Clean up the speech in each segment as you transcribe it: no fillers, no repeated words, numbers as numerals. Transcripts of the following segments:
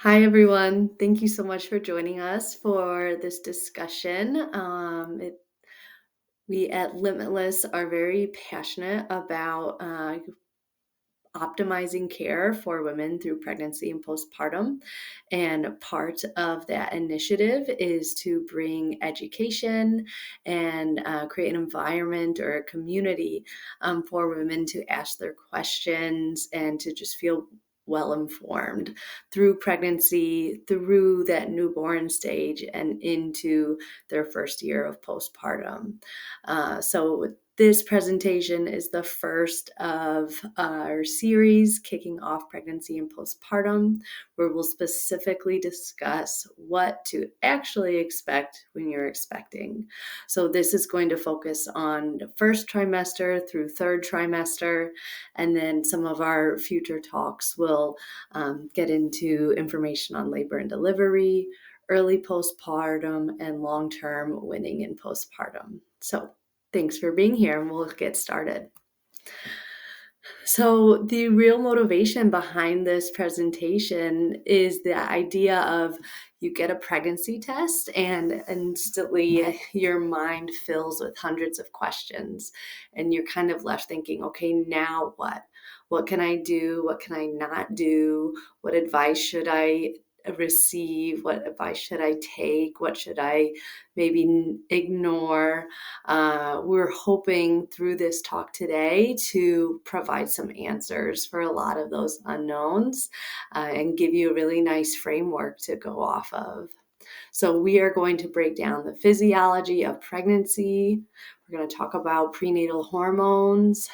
Hi, everyone. Thank you so much for joining us for this discussion. We at Limitless are very passionate about optimizing care for women through pregnancy and postpartum. And part of that initiative is to bring education and create an environment or a community for women to ask their questions and to just feel well informed through pregnancy, through that newborn stage, and into their first year of postpartum. So this presentation is the first of our series kicking off pregnancy and postpartum, where we'll specifically discuss what to actually expect when you're expecting. So this is going to focus on the first trimester through third trimester, and then some of our future talks will get into information on labor and delivery, early postpartum, and long-term winning in postpartum. So thanks for being here, and we'll get started. So, the real motivation behind this presentation is the idea of you get a pregnancy test, and instantly your mind fills with hundreds of questions, and you're kind of left thinking, okay, now what? What can I do? What can I not do? What advice should I receive? What advice should I take? What should I maybe ignore? We're hoping through this talk today to provide some answers for a lot of those unknowns and give you a really nice framework to go off of. So we are going to break down the physiology of pregnancy. We're going to talk about prenatal hormones,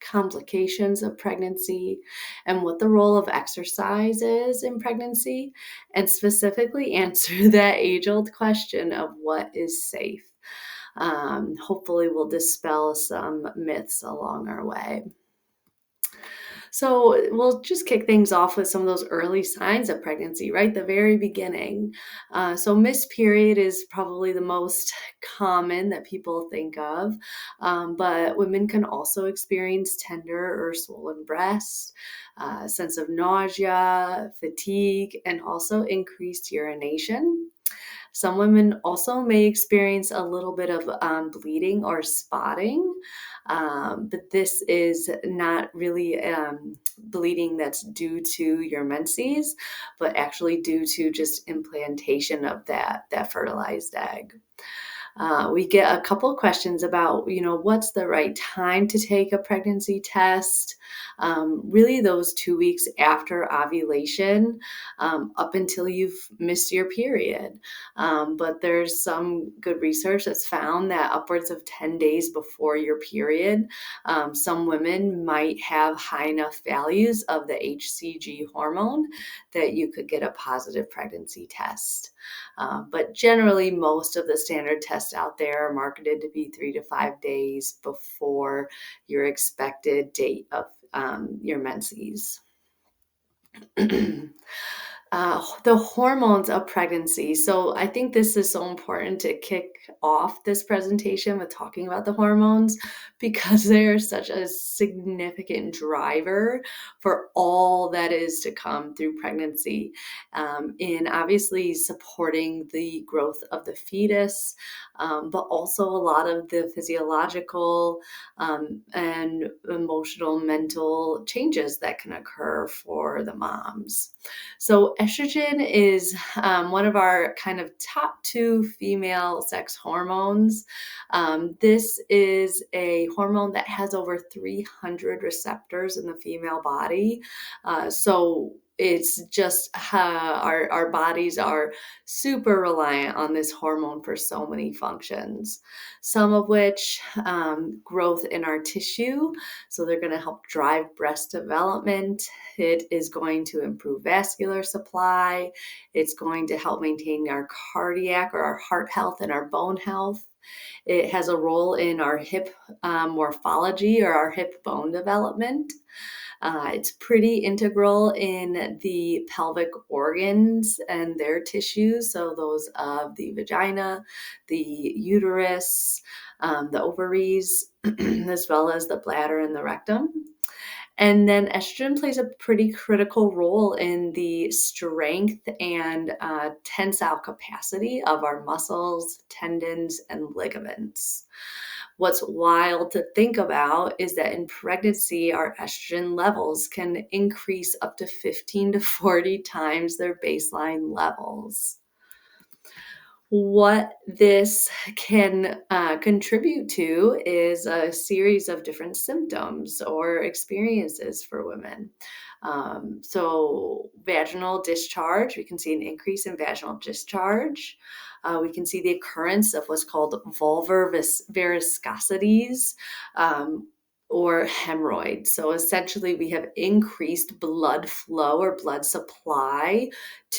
complications of pregnancy, and what the role of exercise is in pregnancy, and specifically answer that age-old question of what is safe. Hopefully we'll dispel some myths along our way. So we'll just kick things off with some of those early signs of pregnancy, right? The very beginning. So missed period is probably the most common that people think of, but women can also experience tender or swollen breasts, sense of nausea, fatigue, and also increased urination. Some women also may experience a little bit of bleeding or spotting, but this is not really bleeding that's due to your menses, but actually due to just implantation of that fertilized egg. We get a couple questions about, what's the right time to take a pregnancy test? Really, those 2 weeks after ovulation, up until you've missed your period. But there's some good research that's found that upwards of 10 days before your period, some women might have high enough values of the HCG hormone that you could get a positive pregnancy test. But generally, most of the standard tests out there are marketed to be 3 to 5 days before your expected date of your menses. The hormones of pregnancy. So I think this is so important to kick off this presentation with talking about the hormones because they are such a significant driver for all that is to come through pregnancy, in obviously supporting the growth of the fetus, but also a lot of the physiological and emotional, mental changes that can occur for the moms. So estrogen is one of our kind of top two female sex hormones. This is a hormone that has over 300 receptors in the female body. So it's just our bodies are super reliant on this hormone for so many functions, some of which growth in our tissue. So they're going to help drive breast development. It is going to improve vascular supply. It's going to help maintain our cardiac or our heart health and our bone health. It has a role in our hip morphology or our hip bone development. It's pretty integral in the pelvic organs and their tissues, so those of the vagina, the uterus, the ovaries, as well as the bladder and the rectum. And then estrogen plays a pretty critical role in the strength and tensile capacity of our muscles, tendons, and ligaments. What's wild to think about is that in pregnancy, our estrogen levels can increase up to 15 to 40 times their baseline levels. What this can contribute to is a series of different symptoms or experiences for women. So, vaginal discharge, we can see an increase in vaginal discharge. We can see the occurrence of what's called vulvar viscosities, or hemorrhoids. So essentially, we have increased blood flow or blood supply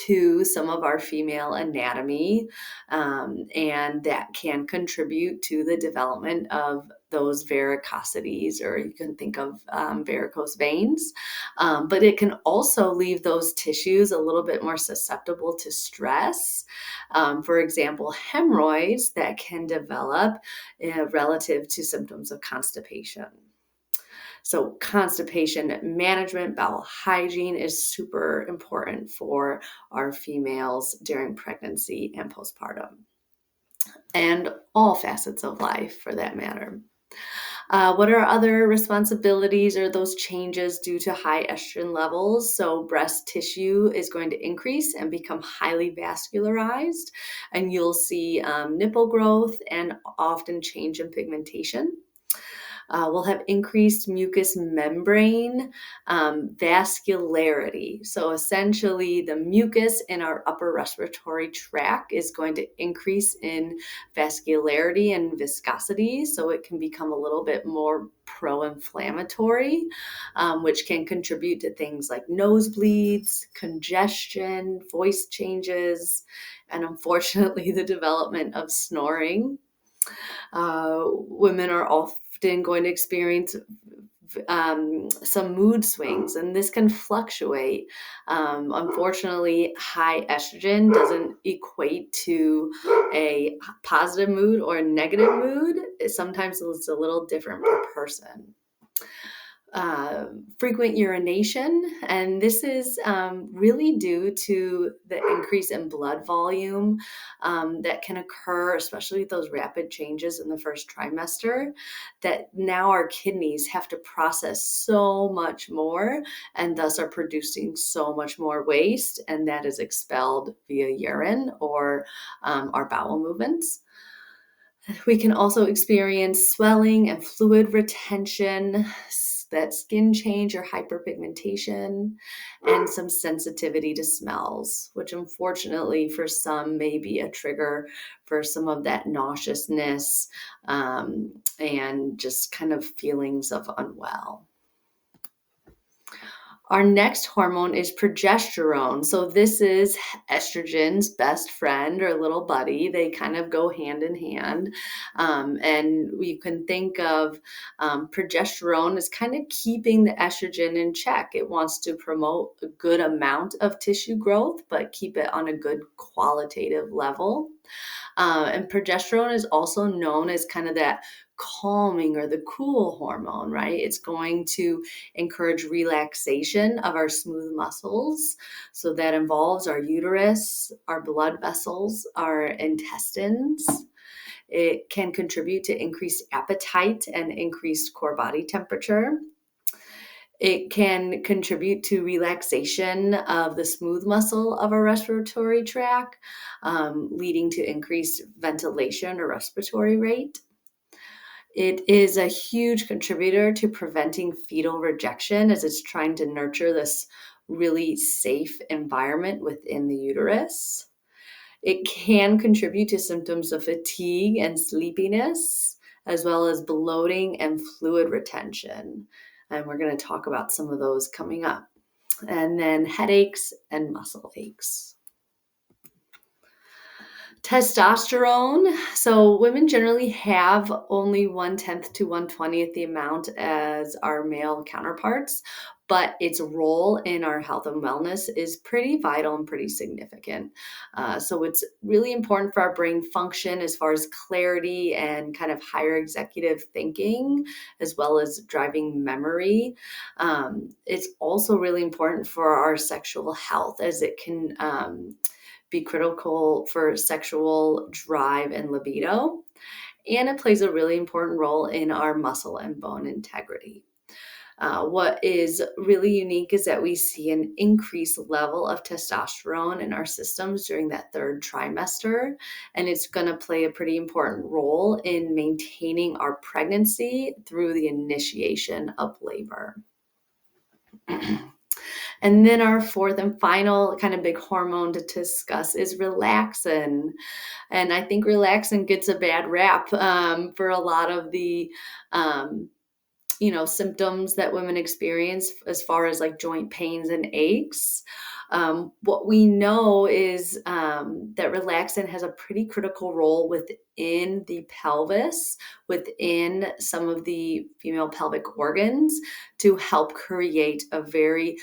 to some of our female anatomy, and that can contribute to the development of those varicosities, or you can think of varicose veins. But it can also leave those tissues a little bit more susceptible to stress. For example, hemorrhoids that can develop relative to symptoms of constipation. So, constipation management, bowel hygiene is super important for our females during pregnancy and postpartum, and all facets of life for that matter. What are other responsibilities or those changes due to high estrogen levels? So, breast tissue is going to increase and become highly vascularized, and you'll see nipple growth and often change in pigmentation. We'll have increased mucous membrane vascularity. So essentially, the mucus in our upper respiratory tract is going to increase in vascularity and viscosity, so it can become a little bit more pro-inflammatory, which can contribute to things like nosebleeds, congestion, voice changes, and unfortunately, the development of snoring. Women are often going to experience some mood swings, and this can fluctuate. Unfortunately, high estrogen doesn't equate to a positive mood or a negative mood. Sometimes it's a little different per person. Frequent urination, and this is really due to the increase in blood volume that can occur, especially with those rapid changes in the first trimester, that now our kidneys have to process so much more and thus are producing so much more waste, and that is expelled via urine or our bowel movements. We can also experience swelling and fluid retention, that skin change or hyperpigmentation, and some sensitivity to smells, which unfortunately for some may be a trigger for some of that nauseousness, and just kind of feelings of unwell. Our next hormone is progesterone. So this is estrogen's best friend or little buddy. They kind of go hand in hand. And we can think of progesterone as kind of keeping the estrogen in check. It wants to promote a good amount of tissue growth, but keep it on a good qualitative level. And progesterone is also known as kind of that calming or the cool hormone, right? It's going to encourage relaxation of our smooth muscles. So that involves our uterus, our blood vessels, our intestines. It can contribute to increased appetite and increased core body temperature. It can contribute to relaxation of the smooth muscle of our respiratory tract, leading to increased ventilation or respiratory rate. It is a huge contributor to preventing fetal rejection as it's trying to nurture this really safe environment within the uterus. It can contribute to symptoms of fatigue and sleepiness, as well as bloating and fluid retention. And we're going to talk about some of those coming up. And then headaches and muscle aches. Testosterone. So women generally have only 1/10 to 1/20th the amount as our male counterparts, but its role in our health and wellness is pretty vital and pretty significant. So it's really important for our brain function as far as clarity and kind of higher executive thinking, as well as driving memory. It's also really important for our sexual health, as it can be critical for sexual drive and libido. And it plays a really important role in our muscle and bone integrity. What is really unique is that we see an increased level of testosterone in our systems during that third trimester, and it's going to play a pretty important role in maintaining our pregnancy through the initiation of labor. And then our fourth and final kind of big hormone to discuss is relaxin. And I think relaxin gets a bad rap for a lot of the um, symptoms that women experience as far as like joint pains and aches. What we know is that relaxin has a pretty critical role within the pelvis, within some of the female pelvic organs, to help create a very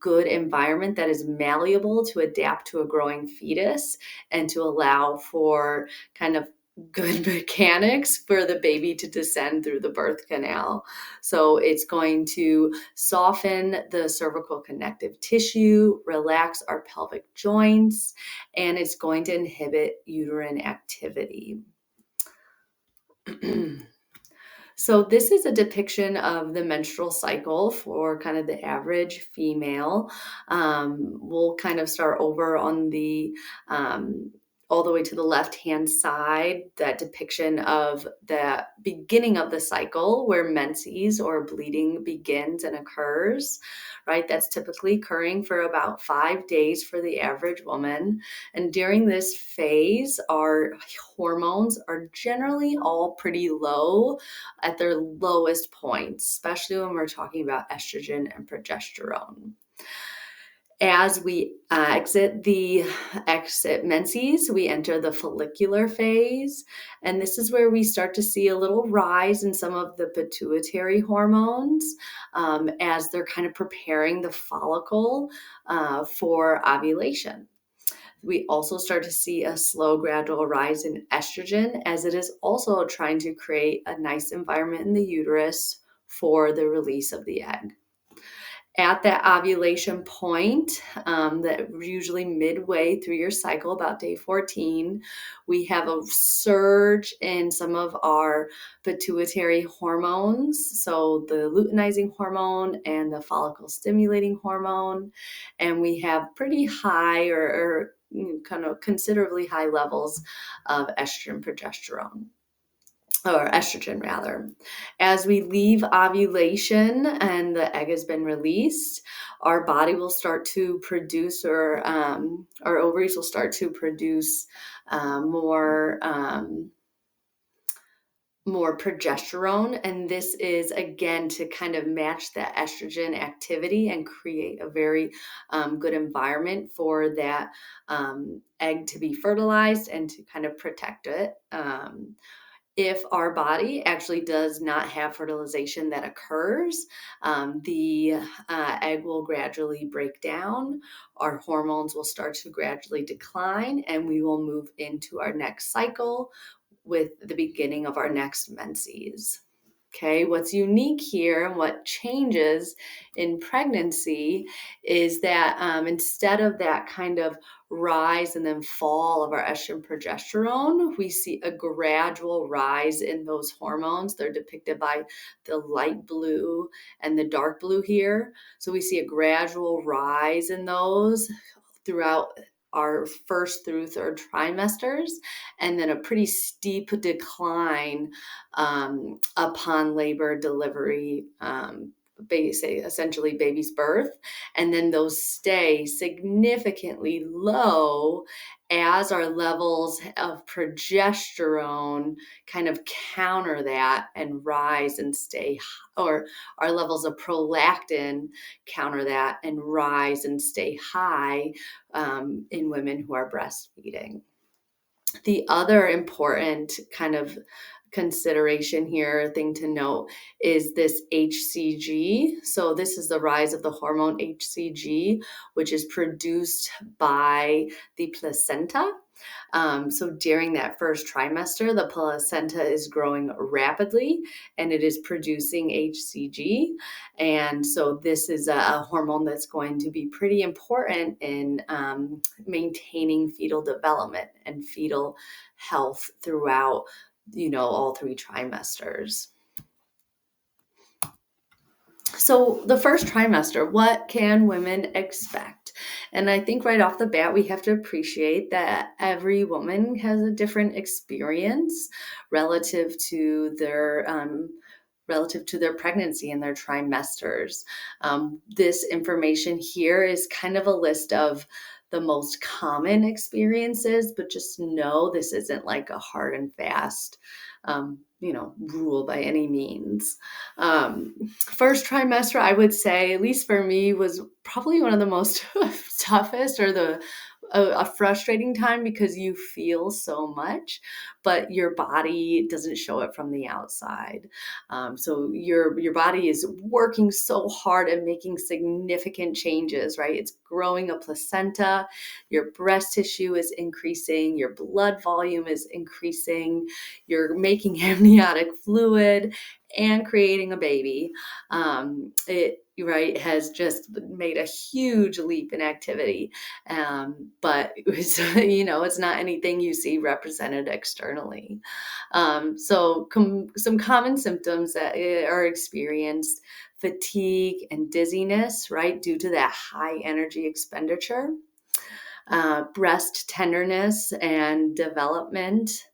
good environment that is malleable to adapt to a growing fetus and to allow for kind of good mechanics for the baby to descend through the birth canal. So it's going to soften the cervical connective tissue, relax our pelvic joints, and it's going to inhibit uterine activity. So this is a depiction of the menstrual cycle for kind of the average female. We'll kind of start over on the all the way to the left-hand side, that depiction of the beginning of the cycle where menses or bleeding begins and occurs, right? That's typically occurring for about 5 days for the average woman. And during this phase, our hormones are generally all pretty low at their lowest points, especially when we're talking about estrogen and progesterone. As we exit menses, we enter the follicular phase. And this is where we start to see a little rise in some of the pituitary hormones as they're kind of preparing the follicle for ovulation. We also start to see a slow, gradual rise in estrogen, as it is also trying to create a nice environment in the uterus for the release of the egg. At that ovulation point, that usually midway through your cycle, about day 14, we have a surge in some of our pituitary hormones, so the luteinizing hormone and the follicle stimulating hormone, and we have pretty high or kind of considerably high levels of estrogen, progesterone, or estrogen rather. As we leave ovulation and the egg has been released, our body will start to produce, or our ovaries will start to produce more progesterone. And this is, again, to kind of match that estrogen activity and create a very good environment for that egg to be fertilized and to kind of protect it. If our body actually does not have fertilization that occurs, the egg will gradually break down, our hormones will start to gradually decline, and we will move into our next cycle with the beginning of our next menses. Okay, what's unique here and what changes in pregnancy is that instead of that kind of rise and then fall of our estrogen progesterone, we see a gradual rise in those hormones. They're depicted by the light blue and the dark blue here. So we see a gradual rise in those throughout our first through third trimesters, and then a pretty steep decline upon labor, delivery, essentially baby's birth. And then those stay significantly low as our levels of progesterone kind of counter that and rise and stay, or our levels of prolactin counter that and rise and stay high in women who are breastfeeding. The other important kind of consideration here, thing to note, is this HCG. So this is the rise of the hormone HCG, which is produced by the placenta. So during that first trimester, the placenta is growing rapidly and it is producing HCG. And so this is a hormone that's going to be pretty important in maintaining fetal development and fetal health throughout, all 3 trimesters. So the first trimester, what can women expect? And I think right off the bat, we have to appreciate that every woman has a different experience relative to their pregnancy and their trimesters. This information here is kind of a list of the most common experiences, but just know this isn't like a hard and fast, rule by any means. First trimester, I would say, at least for me, was probably one of the most toughest, or a frustrating time, because you feel so much, but your body doesn't show it from the outside. So your body is working so hard and making significant changes, right? It's growing a placenta, your breast tissue is increasing, your blood volume is increasing, you're making amniotic fluid and creating a baby. It has just made a huge leap in activity. But it was, it's not anything you see represented externally. Some common symptoms that are experienced: fatigue and dizziness, right, due to that high energy expenditure. Breast tenderness and development.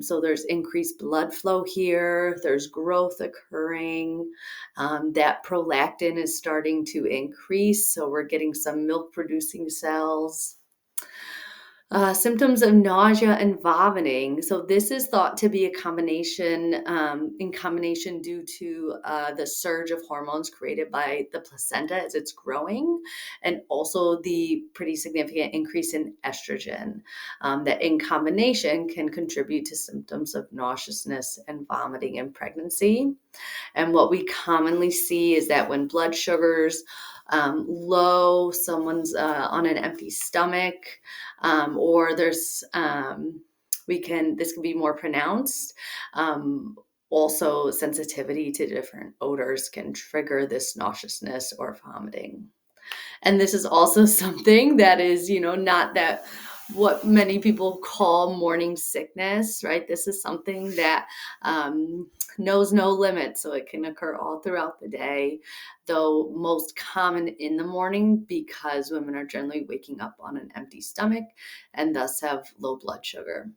So there's increased blood flow here. There's growth occurring. That prolactin is starting to increase. So we're getting some milk producing cells. Symptoms of nausea and vomiting. So this is thought to be a combination, in combination due to the surge of hormones created by the placenta as it's growing, and also the pretty significant increase in estrogen, that in combination can contribute to symptoms of nauseousness and vomiting in pregnancy. And what we commonly see is that when blood sugars low, someone's on an empty stomach, or this can be more pronounced. Also, sensitivity to different odors can trigger this nauseousness or vomiting. And this is also something that is, not that what many people call morning sickness, right? This is something that knows no limit. So it can occur all throughout the day, though most common in the morning, because women are generally waking up on an empty stomach and thus have low blood sugar.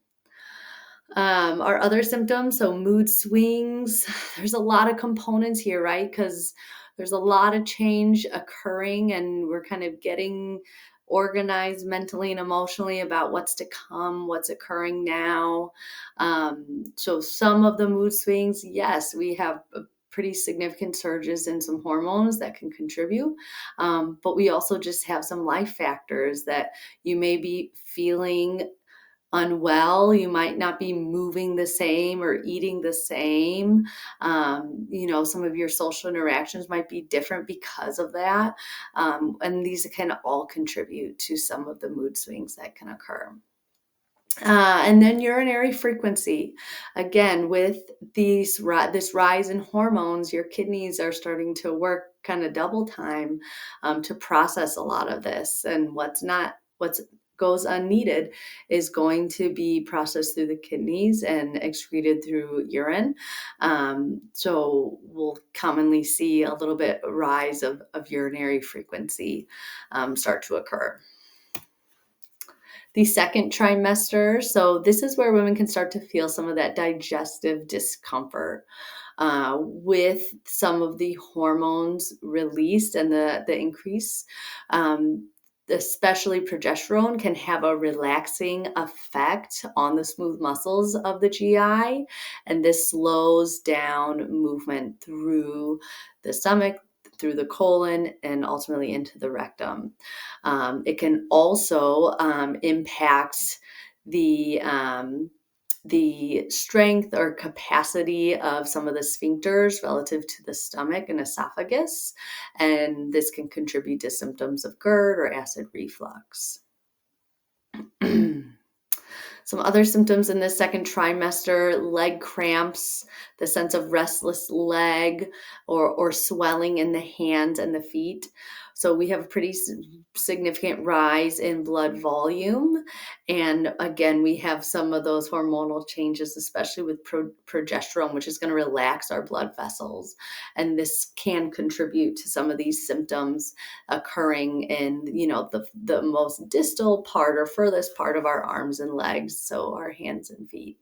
Our other symptoms, so mood swings, there's a lot of components here, right? Because there's a lot of change occurring and we're kind of getting organized mentally and emotionally about what's to come, what's occurring now. So some of the mood swings, yes, we have pretty significant surges in some hormones that can contribute. But we also just have some life factors that you may be feeling unwell, you might not be moving the same or eating the same. Some of your social interactions might be different because of that. And these can all contribute to some of the mood swings that can occur. And then urinary frequency. Again, with this rise in hormones, your kidneys are starting to work kind of double time to process a lot of this. And what's goes unneeded is going to be processed through the kidneys and excreted through urine. So we'll commonly see a little bit rise of urinary frequency start to occur. The second trimester, so this is where women can start to feel some of that digestive discomfort with some of the hormones released and the increase. Especially progesterone can have a relaxing effect on the smooth muscles of the GI, and this slows down movement through the stomach, through the colon, and ultimately into the rectum. It can also impact the the strength or capacity of some of the sphincters relative to the stomach and esophagus, and this can contribute to symptoms of GERD or acid reflux. Some other symptoms in the second trimester: leg cramps, the sense of restless leg, or swelling in the hands and the feet. So we have a pretty significant rise in blood volume. And again, we have some of those hormonal changes, especially with progesterone, which is going to relax our blood vessels. And this can contribute to some of these symptoms occurring in, the most distal part or furthest part of our arms and legs, so our hands and feet.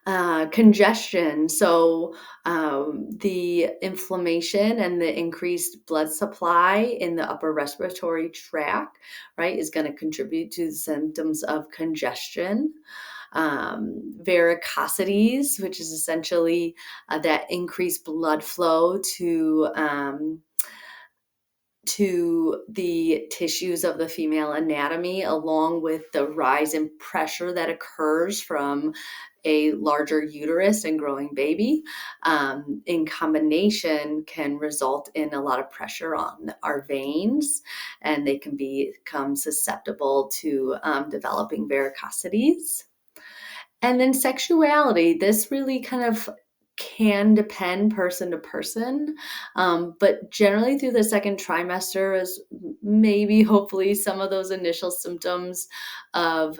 Congestion. So the inflammation and the increased blood supply in the upper respiratory tract, right, is going to contribute to the symptoms of congestion. Varicosities, which is essentially that increased blood flow to the tissues of the female anatomy, along with the rise in pressure that occurs from a larger uterus and growing baby, in combination can result in a lot of pressure on our veins, and they can become susceptible to developing varicosities. And then sexuality, this really kind of can depend person to person, but generally through the second trimester is maybe hopefully some of those initial symptoms of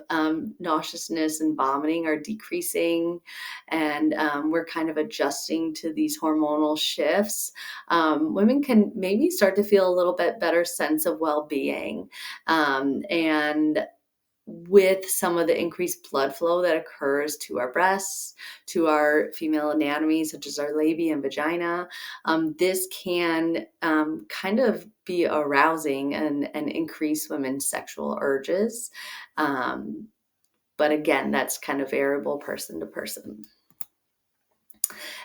nauseousness and vomiting are decreasing, and we're kind of adjusting to these hormonal shifts. Women can maybe start to feel a little bit better sense of well-being, and with some of the increased blood flow that occurs to our breasts, to our female anatomy, such as our labia and vagina, this can kind of be arousing and increase women's sexual urges. But again, that's kind of variable person to person.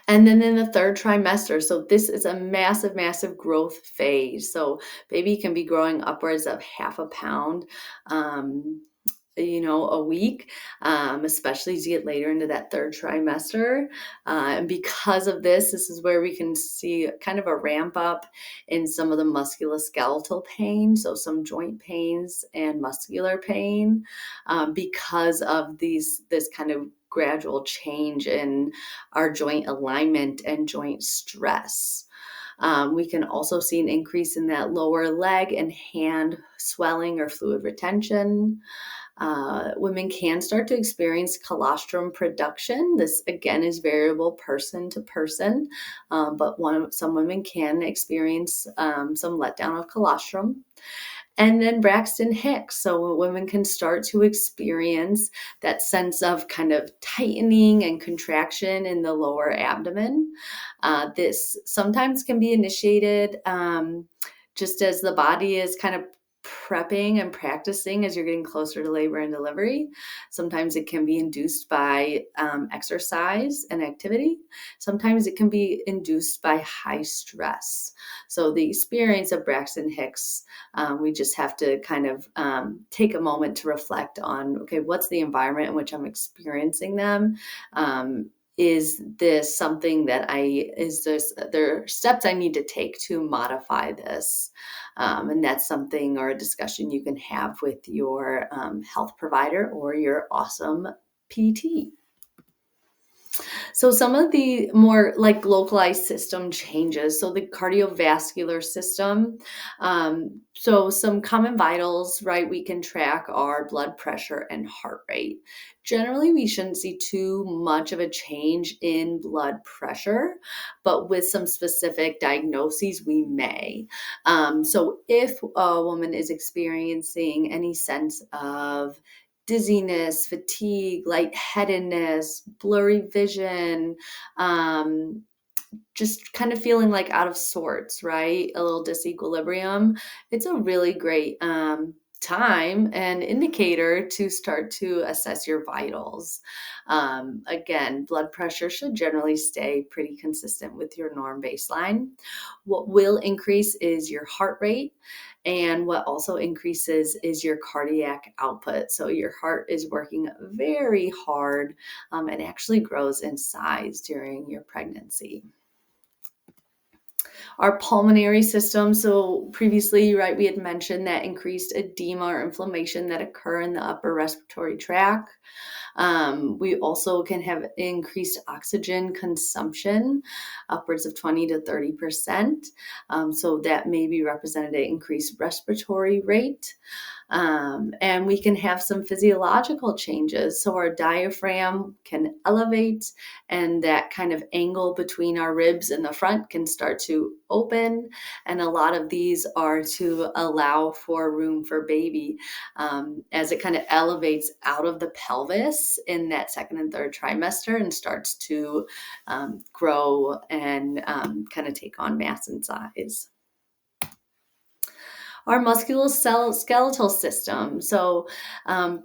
And then in the third trimester, so this is a massive, massive growth phase. So baby can be growing upwards of 1/2 pound. A week, especially as you get later into that third trimester. And because of this is where we can see kind of a ramp up in some of the musculoskeletal pain, so some joint pains and muscular pain, because of this kind of gradual change in our joint alignment and joint stress. We can also see an increase in that lower leg and hand swelling or fluid retention. Women can start to experience colostrum production. This again is variable person to person, but some women can experience some letdown of colostrum. And then Braxton Hicks. So women can start to experience that sense of kind of tightening and contraction in the lower abdomen. This sometimes can be initiated just as the body is kind of prepping and practicing as you're getting closer to labor and delivery. Sometimes it can be induced by exercise and activity. Sometimes it can be induced by high stress. So the experience of Braxton Hicks, we just have to kind of take a moment to reflect on, okay, what's the environment in which I'm experiencing them? Is this something that there are steps I need to take to modify this? And that's something or a discussion you can have with your health provider or your awesome PT. So some of the more like localized system changes. So the cardiovascular system. So some common vitals, right? We can track our blood pressure and heart rate. Generally, we shouldn't see too much of a change in blood pressure, but with some specific diagnoses, we may. So if a woman is experiencing any sense of dizziness, fatigue, lightheadedness, blurry vision, just kind of feeling like out of sorts, right? A little disequilibrium. It's a really great time and indicator to start to assess your vitals. Again, blood pressure should generally stay pretty consistent with your norm baseline. What will increase is your heart rate, and what also increases is your cardiac output. So your heart is working very hard, and actually grows in size during your pregnancy. Our pulmonary system. So previously, right, we had mentioned that increased edema or inflammation that occur in the upper respiratory tract. We also can have increased oxygen consumption, upwards of 20 to 30%. So that may be represented at increased respiratory rate. And we can have some physiological changes. So our diaphragm can elevate, and that kind of angle between our ribs in the front can start to open. And a lot of these are to allow for room for baby, as it kind of elevates out of the pelvis in that second and third trimester and starts to grow and kind of take on mass and size. Our musculoskeletal system. So,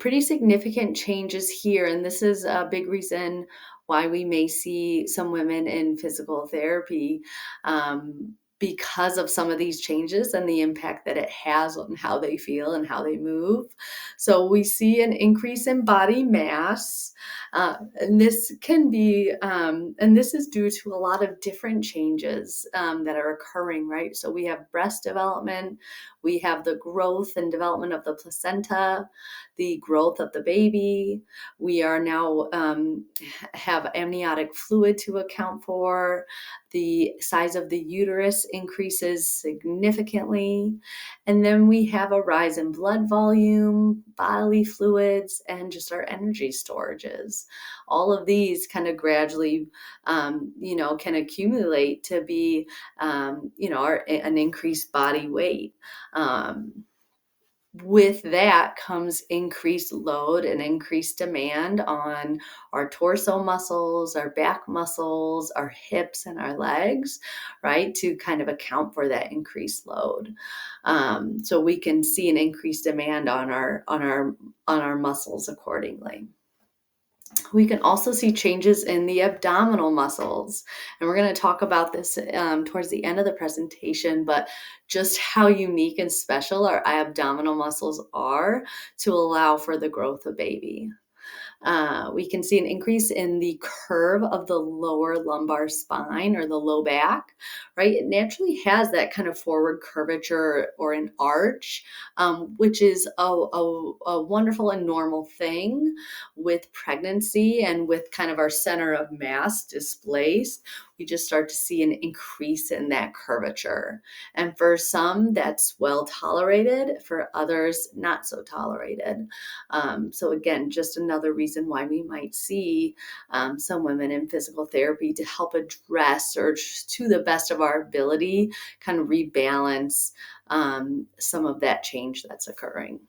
pretty significant changes here. And this is a big reason why we may see some women in physical therapy, because of some of these changes and the impact that it has on how they feel and how they move. So, we see an increase in body mass. And this can be, and this is due to a lot of different changes that are occurring, right? So, we have breast development. We have the growth and development of the placenta, the growth of the baby. We are now have amniotic fluid to account for. The size of the uterus increases significantly. And then we have a rise in blood volume, bodily fluids, and just our energy storages. All of these kind of gradually, can accumulate to be, an increased body weight. Um, with that comes increased load and increased demand on our torso muscles, our back muscles, our hips, and our legs, right? To kind of account for that increased load. So we can see an increased demand on our muscles accordingly. We can also see changes in the abdominal muscles. And we're going to talk about this towards the end of the presentation, but just how unique and special our abdominal muscles are to allow for the growth of baby. We can see an increase in the curve of the lower lumbar spine or the low back, right? It naturally has that kind of forward curvature or an arch, which is a wonderful and normal thing with pregnancy and with kind of our center of mass displaced. We just start to see an increase in that curvature. And for some, that's well tolerated. For others, not so tolerated. So again, just another reason why we might see some women in physical therapy to help address or to the best of our ability, kind of rebalance some of that change that's occurring.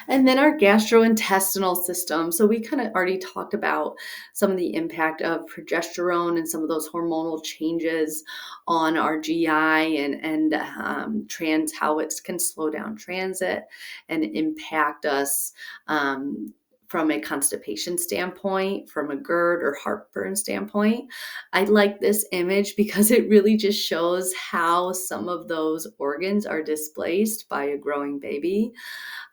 And then our gastrointestinal system. So we kind of already talked about some of the impact of progesterone and some of those hormonal changes on our GI and how it can slow down transit and impact us. From a constipation standpoint, from a GERD or heartburn standpoint. I like this image because it really just shows how some of those organs are displaced by a growing baby.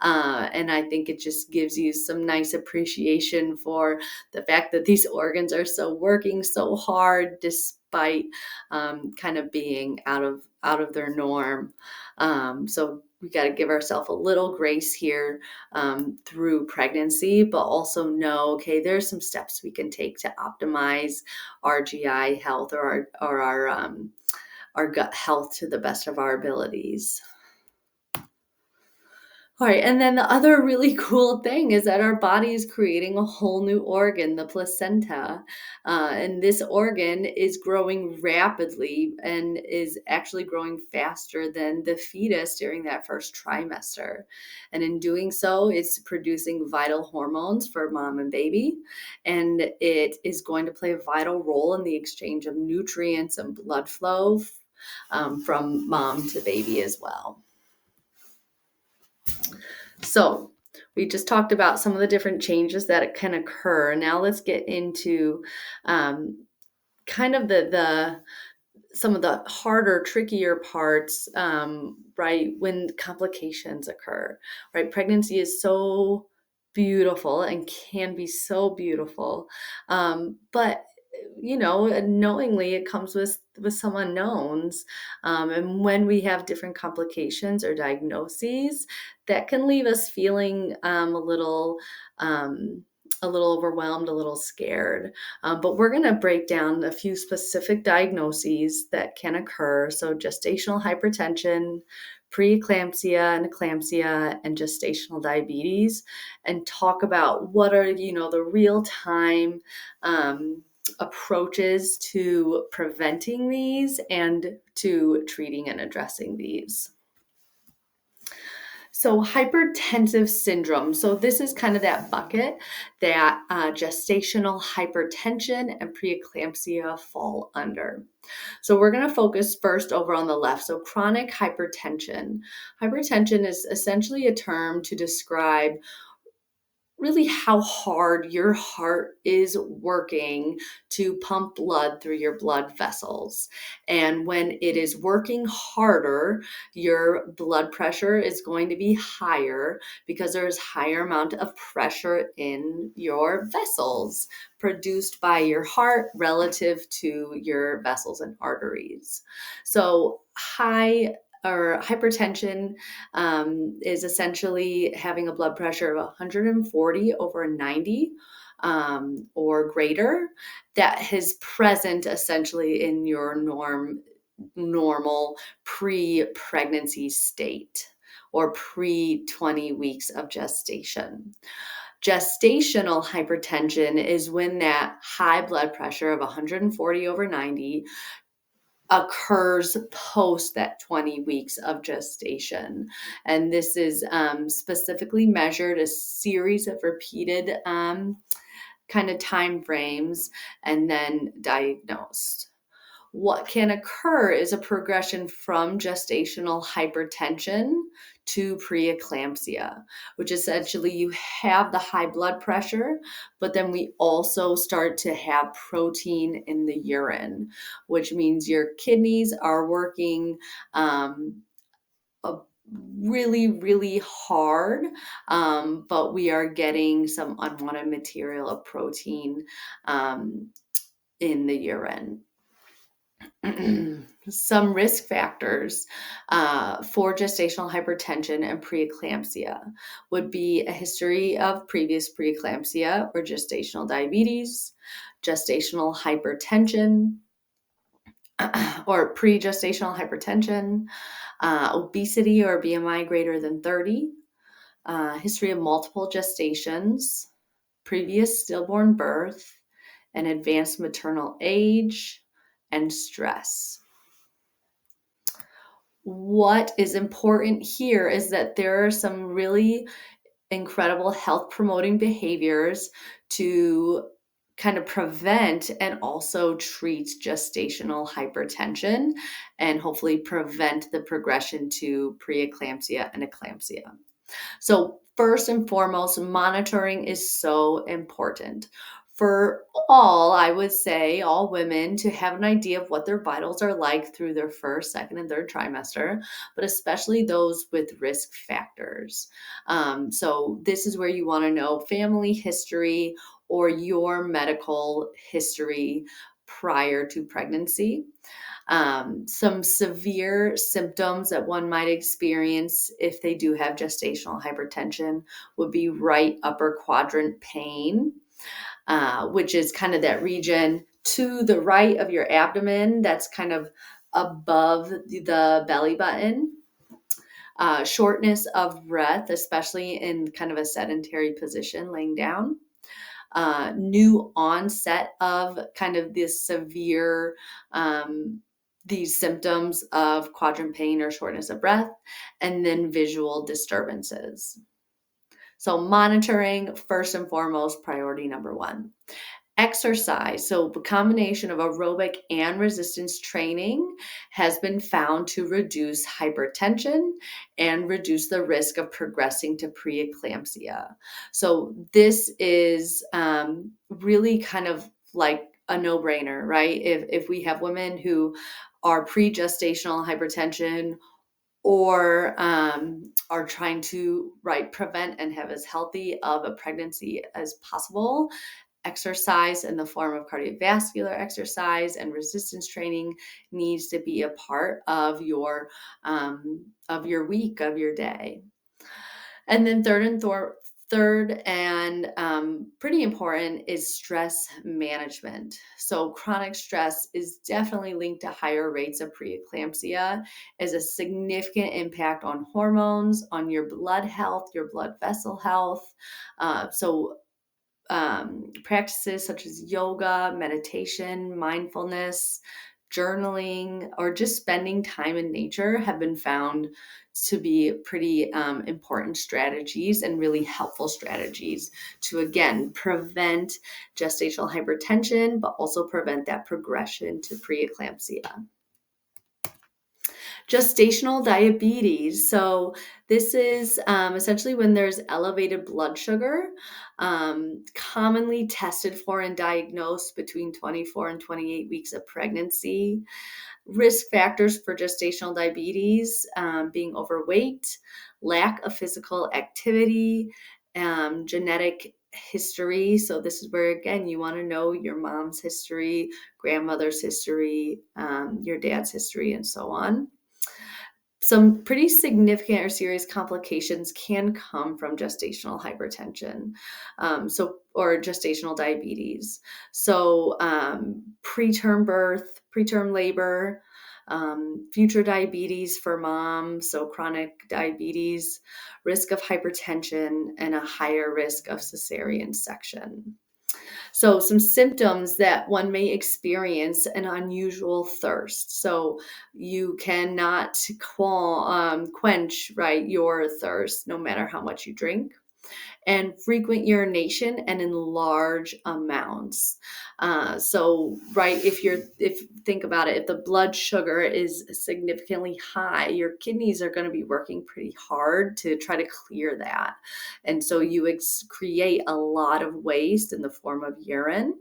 And I think it just gives you some nice appreciation for the fact that these organs are working so hard despite kind of being out of their norm. So we got to give ourselves a little grace here through pregnancy, but also know, okay, there's some steps we can take to optimize our GI health or our gut health to the best of our abilities. All right, and then the other really cool thing is that our body is creating a whole new organ, the placenta. And this organ is growing rapidly and is actually growing faster than the fetus during that first trimester. And in doing so, it's producing vital hormones for mom and baby. And it is going to play a vital role in the exchange of nutrients and blood flow from mom to baby as well. So we just talked about some of the different changes that can occur. Now let's get into um, kind of the some of the harder, trickier parts, right, when complications occur, right? Pregnancy is so beautiful and can be so beautiful, but knowingly it comes with some unknowns, and when we have different complications or diagnoses, that can leave us feeling um, a little overwhelmed, a little scared. But we're going to break down a few specific diagnoses that can occur. So, gestational hypertension, preeclampsia and eclampsia, and gestational diabetes, and talk about what are, the real time approaches to preventing these and to treating and addressing these. So, hypertensive syndrome. So, this is kind of that bucket that gestational hypertension and preeclampsia fall under. So, we're going to focus first over on the left. So, chronic hypertension. Hypertension is essentially a term to describe really how hard your heart is working to pump blood through your blood vessels. And when it is working harder, your blood pressure is going to be higher because there's higher amount of pressure in your vessels produced by your heart relative to your vessels and arteries. So high or hypertension is essentially having a blood pressure of 140 over 90 or greater that is present essentially in your normal pre-pregnancy state or pre 20 weeks of gestation. Gestational hypertension is when that high blood pressure of 140 over 90 occurs post that 20 weeks of gestation. And this is specifically measured a series of repeated kind of time frames and then diagnosed. What can occur is a progression from gestational hypertension to preeclampsia, which essentially you have the high blood pressure, but then we also start to have protein in the urine, which means your kidneys are working a really, really hard, but we are getting some unwanted material of protein in the urine. Some risk factors for gestational hypertension and preeclampsia would be a history of previous preeclampsia or gestational diabetes, gestational hypertension, or pre-gestational hypertension, obesity or BMI greater than 30, history of multiple gestations, previous stillborn birth, and advanced maternal age, and stress. What is important here is that there are some really incredible health promoting behaviors to kind of prevent and also treat gestational hypertension and hopefully prevent the progression to preeclampsia and eclampsia. So, first and foremost, monitoring is so important for all, I would say, all women to have an idea of what their vitals are like through their first, second, and third trimester, but especially those with risk factors. So, this is where you want to know family history or your medical history prior to pregnancy. Some severe symptoms that one might experience if they do have gestational hypertension would be right upper quadrant pain, which is kind of that region to the right of your abdomen that's kind of above the belly button. Shortness of breath, especially in kind of a sedentary position, laying down. New onset of kind of this severe these symptoms of quadrant pain or shortness of breath, and then visual disturbances. So monitoring, first and foremost, priority number one. Exercise. So the combination of aerobic and resistance training has been found to reduce hypertension and reduce the risk of progressing to preeclampsia. So this is really kind of like a no-brainer, right? If we have women who are pre-gestational hypertension or are trying to prevent and have as healthy of a pregnancy as possible, exercise in the form of cardiovascular exercise and resistance training needs to be a part of your week, of your day. And then third and pretty important is stress management. So chronic stress is definitely linked to higher rates of preeclampsia, as a significant impact on hormones, on your blood health, your blood vessel health. Practices such as yoga, meditation, mindfulness, journaling, or just spending time in nature have been found to be pretty important strategies and really helpful strategies to, again, prevent gestational hypertension, but also prevent that progression to preeclampsia. Gestational diabetes. So this is essentially when there's elevated blood sugar, commonly tested for and diagnosed between 24 and 28 weeks of pregnancy. Risk factors for gestational diabetes, being overweight, lack of physical activity, genetic history. So this is where, again, you want to know your mom's history, grandmother's history, your dad's history, and so on. Some pretty significant or serious complications can come from gestational hypertension, or gestational diabetes. So, preterm birth, preterm labor, future diabetes for moms, so chronic diabetes, risk of hypertension, and a higher risk of cesarean section. So, some symptoms that one may experience: an unusual thirst. So, you cannot quench, right, your thirst no matter how much you drink. And frequent urination and in large amounts. If think about it, if the blood sugar is significantly high, your kidneys are going to be working pretty hard to try to clear that. And so you create a lot of waste in the form of urine.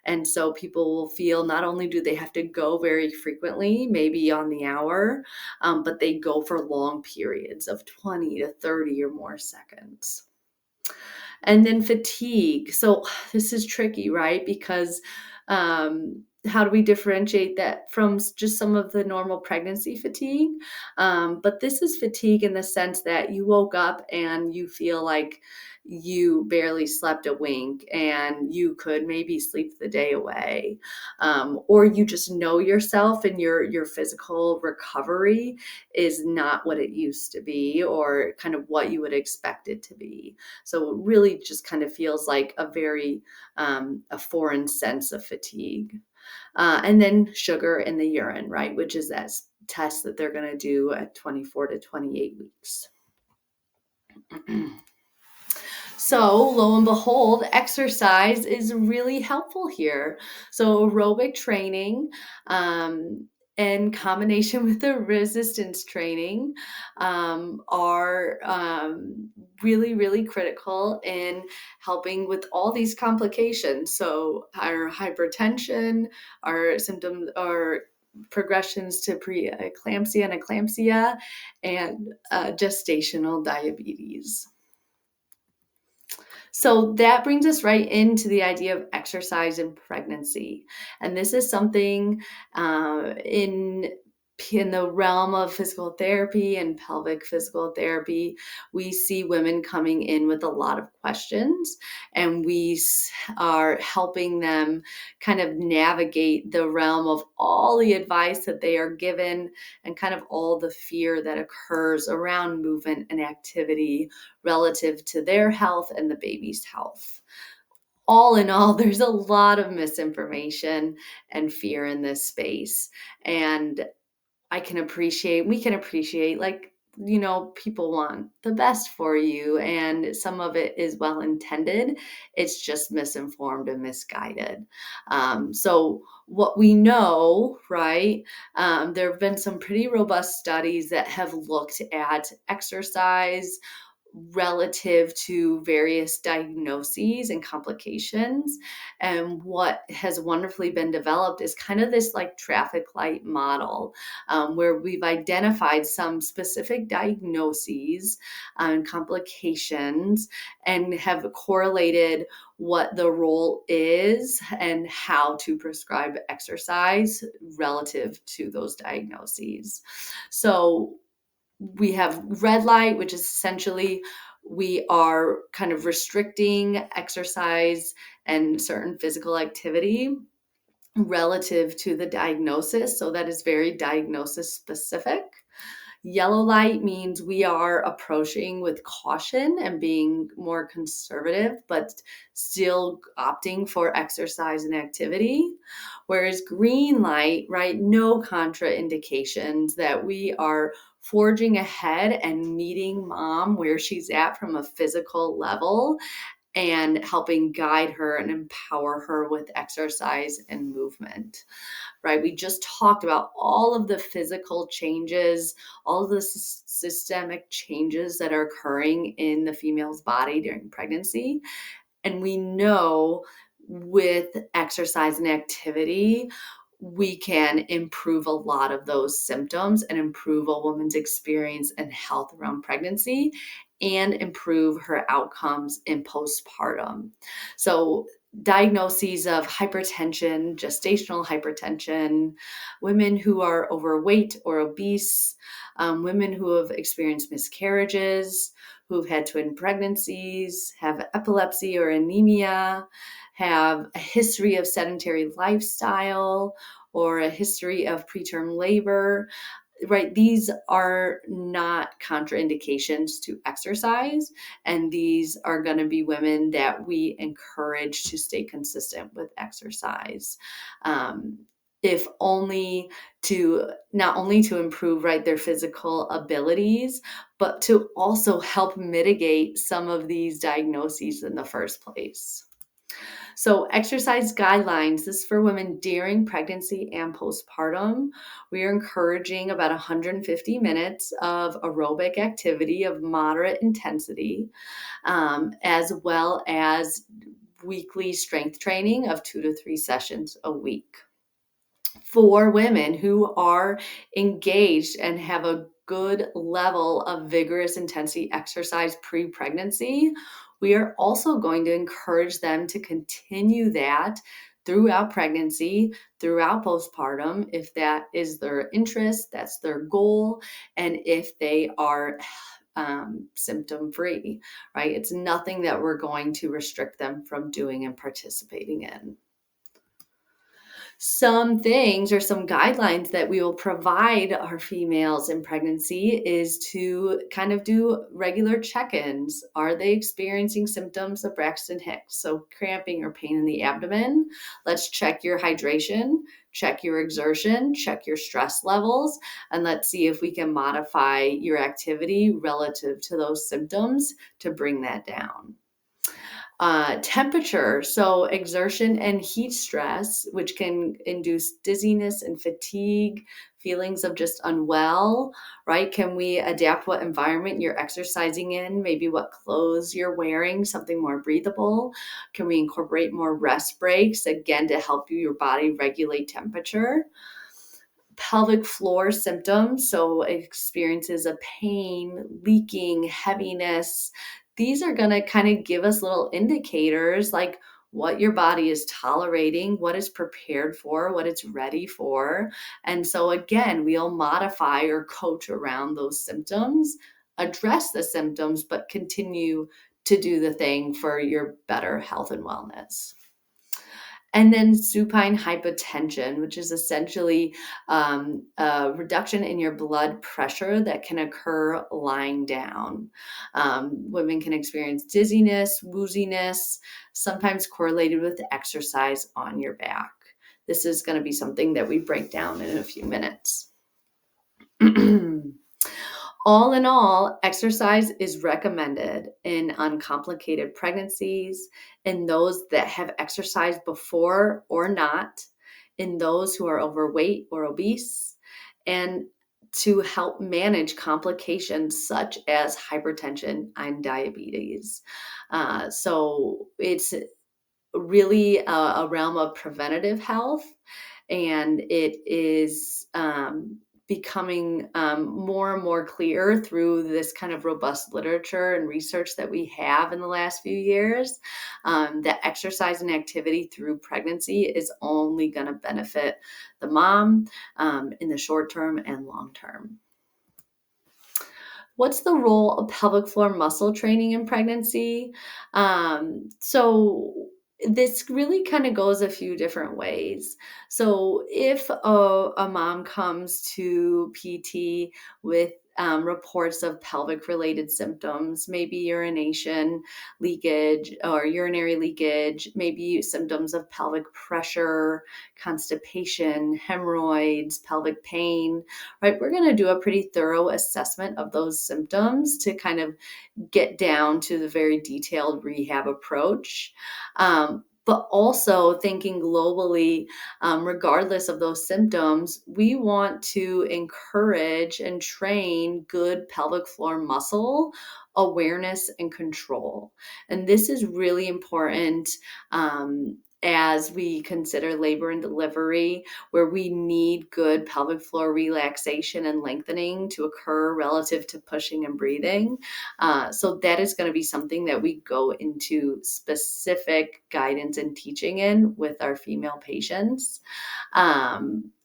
And so people will feel not only do they have to go very frequently, maybe on the hour, but they go for long periods of 20 to 30 or more seconds. And then fatigue. So this is tricky, right? Because how do we differentiate that from just some of the normal pregnancy fatigue? But this is fatigue in the sense that you woke up and you feel like you barely slept a wink and you could maybe sleep the day away, or you just know yourself and your physical recovery is not what it used to be, or kind of what you would expect it to be. So it really just kind of feels like a foreign sense of fatigue. And then sugar in the urine, right, which is that test that they're going to do at 24 to 28 weeks. So lo and behold, exercise is really helpful here. So aerobic training, in combination with the resistance training, are really, really critical in helping with all these complications. So our hypertension, our symptoms, our progressions to preeclampsia and eclampsia, and gestational diabetes. So that brings us right into the idea of exercise in pregnancy. And this is something in the realm of physical therapy and pelvic physical therapy. We see women coming in with a lot of questions, and we are helping them kind of navigate the realm of all the advice that they are given and kind of all the fear that occurs around movement and activity relative to their health and the baby's health. All in all, there's a lot of misinformation and fear in this space. And we can appreciate like people want the best for you, and some of it is well intended. It's just misinformed and misguided. So, what we know, right? There have been some pretty robust studies that have looked at exercise relative to various diagnoses and complications. And what has wonderfully been developed is kind of this like traffic light model, where we've identified some specific diagnoses and complications and have correlated what the role is and how to prescribe exercise relative to those diagnoses. So, we have red light, which is essentially we are kind of restricting exercise and certain physical activity relative to the diagnosis. So that is very diagnosis specific. Yellow light means we are approaching with caution and being more conservative, but still opting for exercise and activity. Whereas green light, right, no contraindications, that we are forging ahead and meeting mom where she's at from a physical level and helping guide her and empower her with exercise and movement, right? We just talked about all of the physical changes, all of the systemic changes that are occurring in the female's body during pregnancy. And we know with exercise and activity, we can improve a lot of those symptoms and improve a woman's experience and health around pregnancy and improve her outcomes in postpartum. So, diagnoses of hypertension, gestational hypertension, women who are overweight or obese, women who have experienced miscarriages, who've had twin pregnancies, have epilepsy or anemia, have a history of sedentary lifestyle, or a history of preterm labor, right? These are not contraindications to exercise, and these are going to be women that we encourage to stay consistent with exercise. If only to not only to improve, right, their physical abilities, but to also help mitigate some of these diagnoses in the first place. So, exercise guidelines, this is for women during pregnancy and postpartum. We are encouraging about 150 minutes of aerobic activity of moderate intensity, as well as weekly strength training of 2 to 3 sessions a week. For women who are engaged and have a good level of vigorous intensity exercise pre-pregnancy, we are also going to encourage them to continue that throughout pregnancy, throughout postpartum, if that is their interest, that's their goal, and if they are symptom free, right? It's nothing that we're going to restrict them from doing and participating in. Some things or some guidelines that we will provide our females in pregnancy is to kind of do regular check-ins. Are they experiencing symptoms of Braxton Hicks? So cramping or pain in the abdomen. Let's check your hydration, check your exertion, check your stress levels, and let's see if we can modify your activity relative to those symptoms to bring that down. Temperature, so exertion and heat stress, which can induce dizziness and fatigue, feelings of just unwell, right? Can we adapt what environment you're exercising in, maybe what clothes you're wearing, something more breathable? Can we incorporate more rest breaks, again, to help your body regulate temperature? Pelvic floor symptoms, so experiences of pain, leaking, heaviness. These are going to kind of give us little indicators like what your body is tolerating, what it's prepared for, what it's ready for. And so, again, we'll modify or coach around those symptoms, address the symptoms, but continue to do the thing for your better health and wellness. And then supine hypotension, which is essentially a reduction in your blood pressure that can occur lying down. Women can experience dizziness, wooziness, sometimes correlated with exercise on your back. This is going to be something that we break down in a few minutes. All in all, exercise is recommended in uncomplicated pregnancies, in those that have exercised before or not, in those who are overweight or obese, and to help manage complications such as hypertension and diabetes. So it's really a realm of preventative health, and it is becoming more and more clear through this kind of robust literature and research that we have in the last few years, that exercise and activity through pregnancy is only going to benefit the mom in the short term and long term. What's the role of pelvic floor muscle training in pregnancy? So this really kind of goes a few different ways. So if a mom comes to PT with reports of pelvic related symptoms, maybe urination leakage or urinary leakage, maybe symptoms of pelvic pressure, constipation, hemorrhoids, pelvic pain, right? We're going to do a pretty thorough assessment of those symptoms to kind of get down to the very detailed rehab approach. But also thinking globally, regardless of those symptoms, we want to encourage and train good pelvic floor muscle awareness and control. And this is really important as we consider labor and delivery, where we need good pelvic floor relaxation and lengthening to occur relative to pushing and breathing. So that is going to be something that we go into specific guidance and teaching in with our female patients.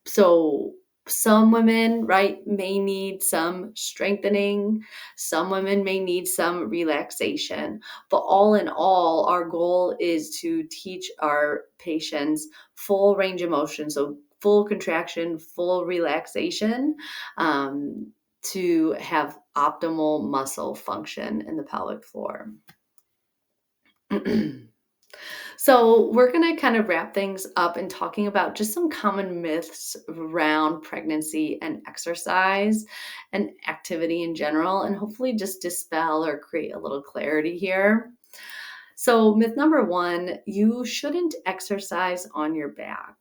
So some women, right, may need some strengthening. Some women may need some relaxation. But all in all, our goal is to teach our patients full range of motion. So full contraction, full relaxation, to have optimal muscle function in the pelvic floor. So we're going to kind of wrap things up in talking about just some common myths around pregnancy and exercise and activity in general, and hopefully just dispel or create a little clarity here. So myth number one, you shouldn't exercise on your back.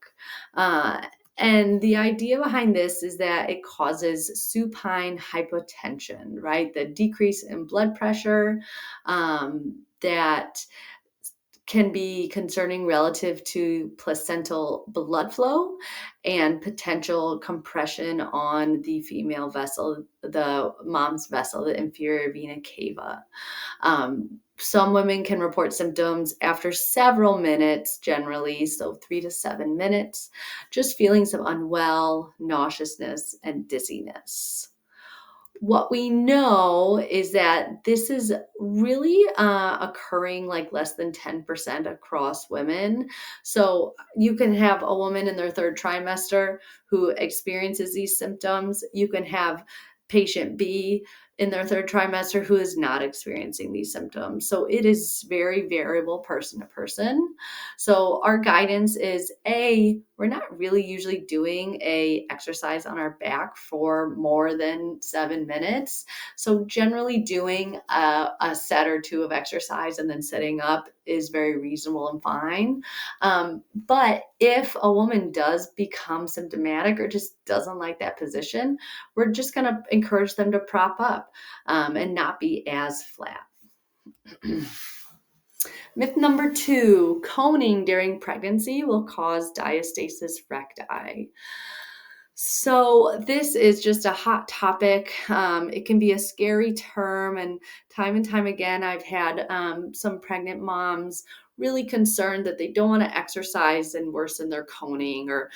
And the idea behind this is that it causes supine hypotension, right? The decrease in blood pressure that can be concerning relative to placental blood flow and potential compression on the female vessel, the mom's vessel, the inferior vena cava. Some women can report symptoms after several minutes, generally, so 3 to 7 minutes, just feelings of unwell, nauseousness, and dizziness. What we know is that this is really occurring like less than 10% across women. So you can have a woman in their third trimester who experiences these symptoms. You can have patient B in their third trimester who is not experiencing these symptoms. So it is very variable person to person. So our guidance is we're not really usually doing a exercise on our back for more than 7 minutes. So generally doing a set or two of exercise and then sitting up is very reasonable and fine. But if a woman does become symptomatic or just doesn't like that position, we're just going to encourage them to prop up and not be as flat. Myth number two, coning during pregnancy will cause diastasis recti. So this is just a hot topic. It can be a scary term, and time again, I've had some pregnant moms really concerned that they don't want to exercise and worsen their coning, or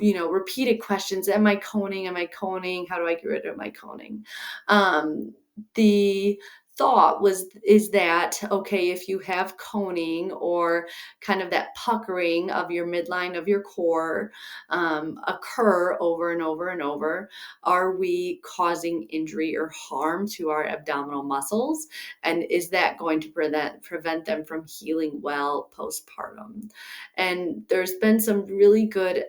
repeated questions: Am I coning? Am I coning? How do I get rid of my coning? The thought is that, okay, if you have coning or kind of that puckering of your midline of your core occur over and over and over, are we causing injury or harm to our abdominal muscles? And is that going to prevent them from healing well postpartum? And there's been some really good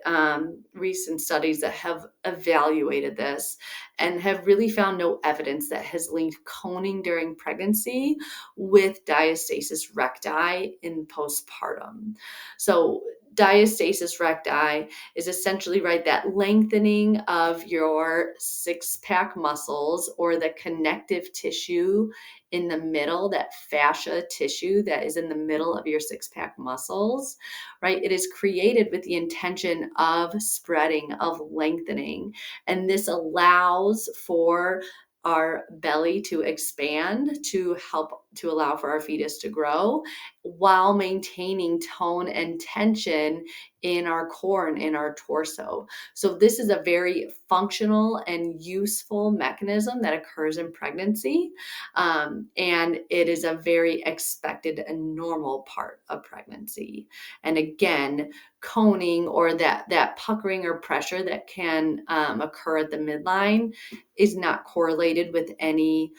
recent studies that have evaluated this and have really found no evidence that has linked coning during pregnancy with diastasis recti in postpartum. So diastasis recti is essentially, right, that lengthening of your six-pack muscles or the connective tissue in the middle, that fascia tissue that is in the middle of your six-pack muscles, right? It is created with the intention of spreading, of lengthening, and this allows for our belly to expand to help to allow for our fetus to grow while maintaining tone and tension in our core and in our torso. So this is a very functional and useful mechanism that occurs in pregnancy. And it is a very expected and normal part of pregnancy. And again, coning or that puckering or pressure that can occur at the midline is not correlated with any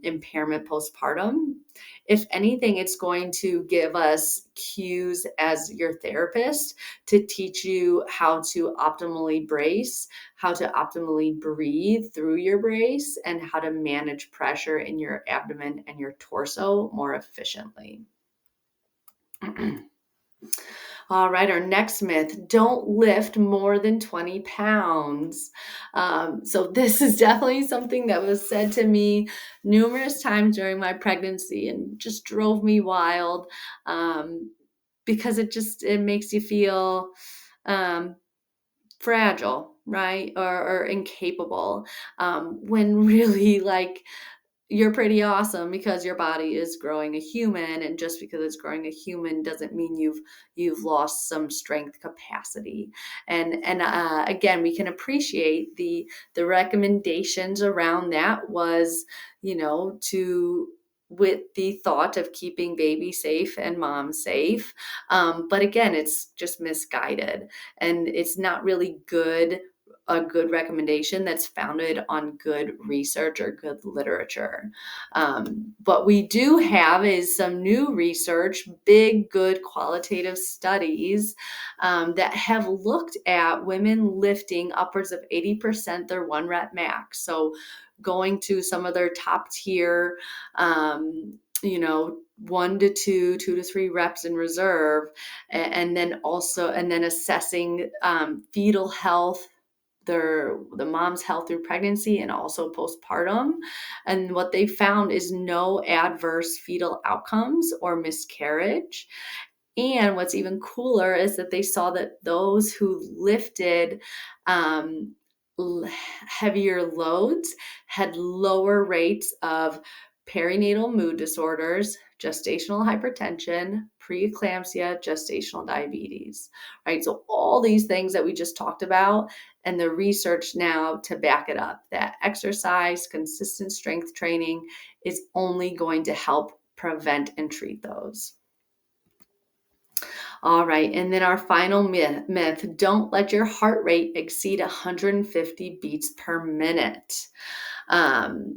impairment postpartum. If anything, it's going to give us cues as your therapist to teach you how to optimally brace, how to optimally breathe through your brace, and how to manage pressure in your abdomen and your torso more efficiently. All right, our next myth, don't lift more than 20 pounds. So this is definitely something that was said to me numerous times during my pregnancy and just drove me wild, because it makes you feel fragile, right? Or incapable, when really, like, you're pretty awesome because your body is growing a human, and just because it's growing a human doesn't mean you've lost some strength capacity. And again, we can appreciate the recommendations around that was, to with the thought of keeping baby safe and mom safe. But again, it's just misguided, and it's not really a good recommendation that's founded on good research or good literature. What we do have is some new research, big, good qualitative studies that have looked at women lifting upwards of 80% their one rep max. So going to some of their top tier, 1 to 2, 2 to 3 reps in reserve, and then assessing fetal health, the mom's health through pregnancy and also postpartum. And what they found is no adverse fetal outcomes or miscarriage. And what's even cooler is that they saw that those who lifted um, heavier loads had lower rates of perinatal mood disorders, gestational hypertension, preeclampsia, gestational diabetes, right? So all these things that we just talked about, and the research now to back it up, that exercise, consistent strength training is only going to help prevent and treat those. All right, and then our final myth, don't let your heart rate exceed 150 beats per minute.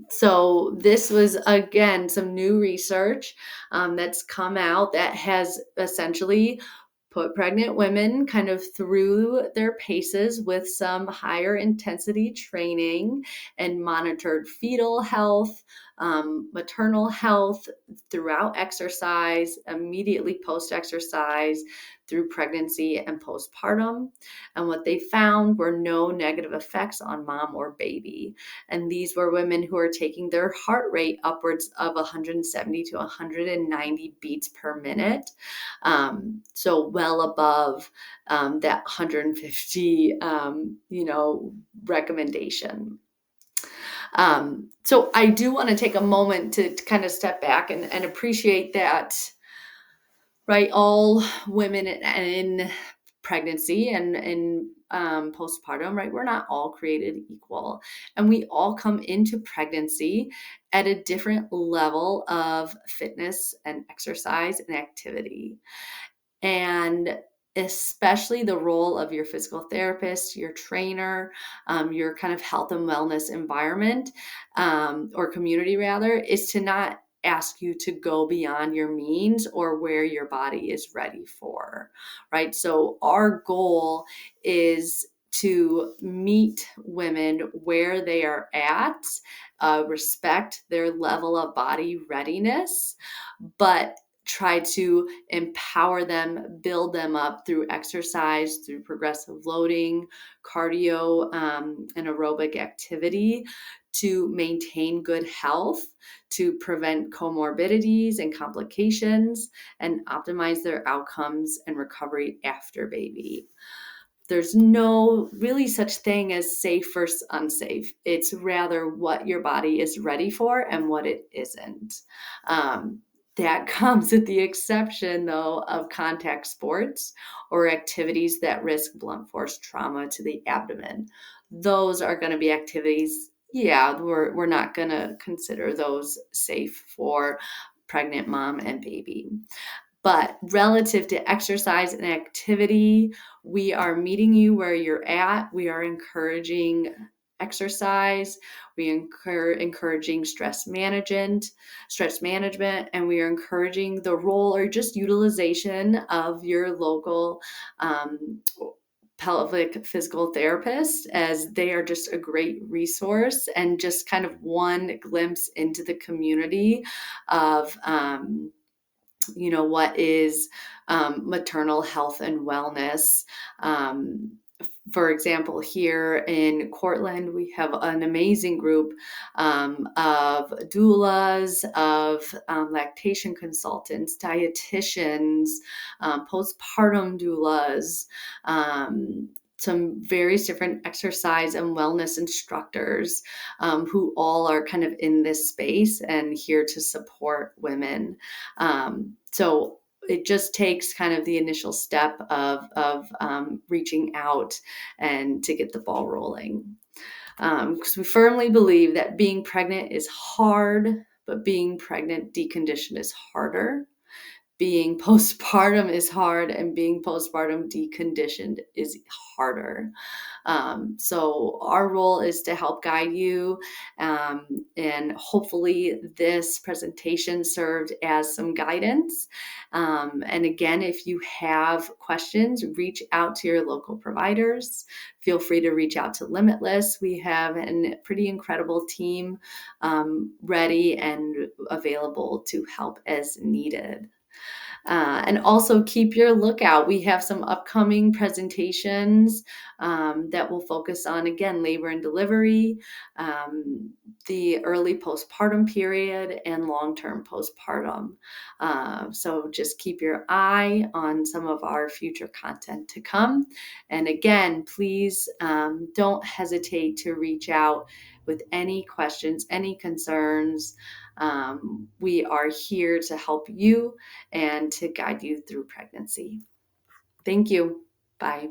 So this was, again, some new research that's come out that has essentially put pregnant women kind of through their paces with some higher intensity training and monitored fetal health, maternal health throughout exercise, immediately post-exercise, through pregnancy and postpartum. And what they found were no negative effects on mom or baby. And these were women who are taking their heart rate upwards of 170 to 190 beats per minute. So well above that 150, recommendation. So I do want to take a moment to kind of step back and appreciate that, right? All women in pregnancy and in postpartum, right? We're not all created equal, and we all come into pregnancy at a different level of fitness and exercise and activity. And especially the role of your physical therapist, your trainer, your kind of health and wellness environment, or community rather, is to not ask you to go beyond your means or where your body is ready for, right? So our goal is to meet women where they are at, respect their level of body readiness, but try to empower them, build them up through exercise, through progressive loading, cardio, and aerobic activity to maintain good health, to prevent comorbidities and complications, and optimize their outcomes and recovery after baby. There's no really such thing as safe versus unsafe. It's rather what your body is ready for and what it isn't. Um, that comes with the exception, though, of contact sports or activities that risk blunt force trauma to the abdomen. Those are going to be activities, yeah, we're not going to consider those safe for pregnant mom and baby. But relative to exercise and activity, we are meeting you where you're at. We are encouraging exercise. We encouraging stress management, and we are encouraging the role or just utilization of your local pelvic physical therapist, as they are just a great resource and just kind of one glimpse into the community of what is maternal health and wellness. For example, here in Cortland, we have an amazing group of doulas, of lactation consultants, dietitians, postpartum doulas, some various different exercise and wellness instructors who all are kind of in this space and here to support women. So it just takes kind of the initial step of reaching out and to get the ball rolling. Because we firmly believe that being pregnant is hard, but being pregnant deconditioned is harder. Being postpartum is hard, and being postpartum deconditioned is harder. So our role is to help guide you, and hopefully this presentation served as some guidance. And again, if you have questions, reach out to your local providers. Feel free to reach out to Limitless. We have a pretty incredible team ready and available to help as needed. And also keep your lookout. We have some upcoming presentations that will focus on, again, labor and delivery, the early postpartum period, and long-term postpartum. So just keep your eye on some of our future content to come. And again, please don't hesitate to reach out with any questions, any concerns. We are here to help you and to guide you through pregnancy. Thank you. Bye.